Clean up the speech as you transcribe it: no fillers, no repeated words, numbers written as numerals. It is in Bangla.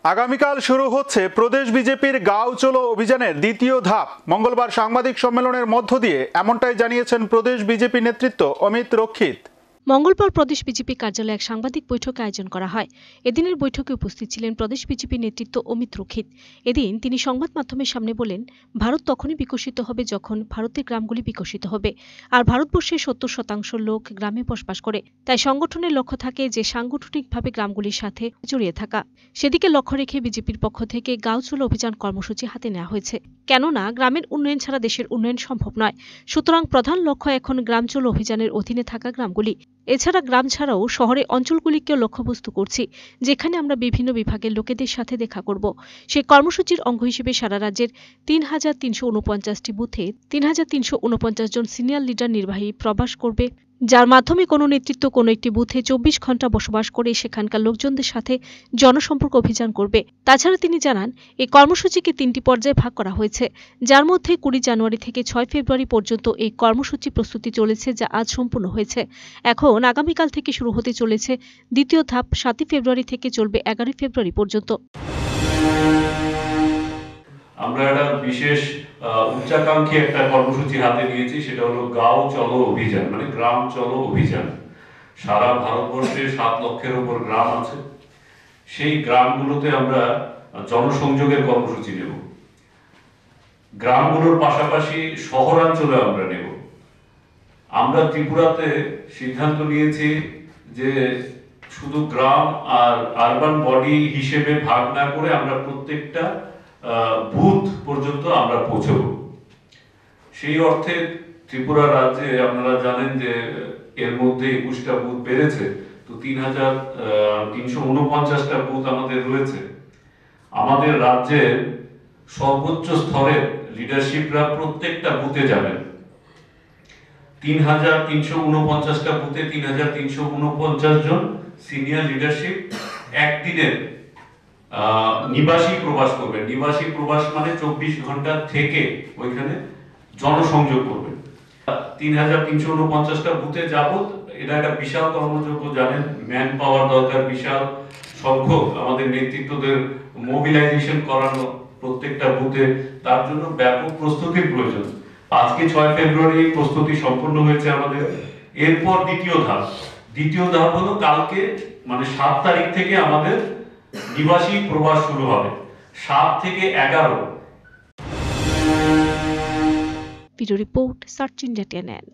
আগামীকাল শুরু হচ্ছে প্রদেশ বিজেপির গাঁও চলো অভিযানের দ্বিতীয় ধাপ। মঙ্গলবার সাংবাদিক সম্মেলনের মধ্য দিয়ে এমনটাই জানিয়েছেন প্রদেশ বিজেপি নেতৃত্ব অমিত রক্ষিত। মঙ্গলবার প্রদেশ বিজেপি কার্যালয়ে এক সাংবাদিক বৈঠক আয়োজন করা হয়। এদিনের বৈঠকে উপস্থিত ছিলেন প্রদেশ বিজেপি নেতৃত্ব অমিত রক্ষিত। এদিন তিনি সংবাদ মাধ্যমের সামনে বলেন, ভারত তখনই বিকশিত হবে যখন ভারতের গ্রামগুলি বিকশিত হবে। আর ভারতবর্ষের ৭০% লোক গ্রামে বসবাস করে। তাই সংগঠনের লক্ষ্য থাকে যে সাংগঠনিকভাবে গ্রামগুলির সাথে জড়িয়ে থাকা। সেদিকে লক্ষ্য রেখে বিজেপির পক্ষ থেকে গাঁও চলো অভিযান কর্মসূচি হাতে নেওয়া হয়েছে। কেননা গ্রামের উন্নয়ন ছাড়া দেশের উন্নয়ন সম্ভব নয়। সুতরাং প্রধান লক্ষ্য এখন গ্রাম চলো অভিযানের অধীনে থাকা গ্রামগুলি। এছাড়া গ্রাম ছাড়াও শহরে অঞ্চলগুলিকেও লক্ষ্যবস্তু করছি, যেখানে আমরা বিভিন্ন বিভাগের লোকেদের সাথে দেখা করব। সেই কর্মসূচির অঙ্গ হিসেবে সারা রাজ্যের ৩,৩৪৯টি বুথে ৩,৩৪৯ জন সিনিয়র লিডার নির্বাহী প্রবাস করবে, যার মাধ্যমে কোনো নেতৃত্ব কোনো একটি বুথে ২৪ ঘন্টা বসবাস করে সেখানকার লোকজনদের সাথে জনসম্পর্ক অভিযান করবে। তাছাড়া তিনি জানান, এই কর্মসূচিকে ৩টি পর্যায়ে ভাগ করা হয়েছে, যার মধ্যে ২০ জানুয়ারি থেকে ৬ ফেব্রুয়ারি পর্যন্ত এই কর্মসূচি প্রস্তুতি চলেছে, যা আজ সম্পূর্ণ হয়েছে। এখন আগামীকাল থেকে শুরু হতে চলেছে দ্বিতীয় ধাপ, ৭ ফেব্রুয়ারি থেকে চলবে ১১ ফেব্রুয়ারি পর্যন্ত। আমরা একটা বিশেষ উচ্চাকাঙ্ক্ষী একটা কর্মসূচি হাতে নিয়েছি, সেটা হলো গাঁও চলো অভিযান, মানে গ্রাম চলো অভিযান। সারা ভারতবর্ষে ৭ লক্ষের উপর গ্রাম আছে। সেই গ্রামগুলোতে আমরা জনসংযোগের কর্মসূচি নেব। গ্রামগুলোর পাশাপাশি শহরাঞ্চলে আমরা নেব। আমরা ত্রিপুরাতে সিদ্ধান্ত নিয়েছি যে শুধু গ্রাম আর আরবান বডি হিসেবে ভাগ না করে আমরা প্রত্যেকটা বুথ পর্যন্ত আমরা পৌঁছব। সেই অর্থে ত্রিপুরা রাজ্যে আপনারা জানেন যে এর মধ্যে ২১টা বুথ বেড়েছে, তো ৩,৩৪৯টা বুথ আমাদের রয়েছে। আমাদের রাজ্যের সর্বোচ্চ স্তরের লিডারশিপরা প্রত্যেকটা বুথে যাবেন। ৩,৩৪৯টা বুথে ৩,৩৪৯ জন সিনিয়র লিডারশিপ একদিনের নিবাসী প্রবাস করবেন। নিবাসী প্রবাস মানে ২৪ ঘন্টা থেকে ওইখানে জনসংযোগ করবেন। ৩,৩৪৯টা বুথে যাবত। এটা একটা বিশাল কর্মযজ্ঞ, জানেন, ম্যান পাওয়ার দরকার, বিশাল সংখ্যক আমাদের নেতৃত্বদের মোবিলাইজেশন করানো প্রত্যেকটা বুথে, তার জন্য ব্যাপক প্রস্তুতির প্রয়োজন। আজকে ৬ ফেব্রুয়ারি প্রস্তুতি সম্পূর্ণ হয়েছে আমাদের। এরপর দ্বিতীয় ধাপ হলো কালকে, মানে ৭ তারিখ থেকে আমাদের নিবাসী প্রবাস শুরু হবে, ৭ থেকে ১১। Video report, search India TNN।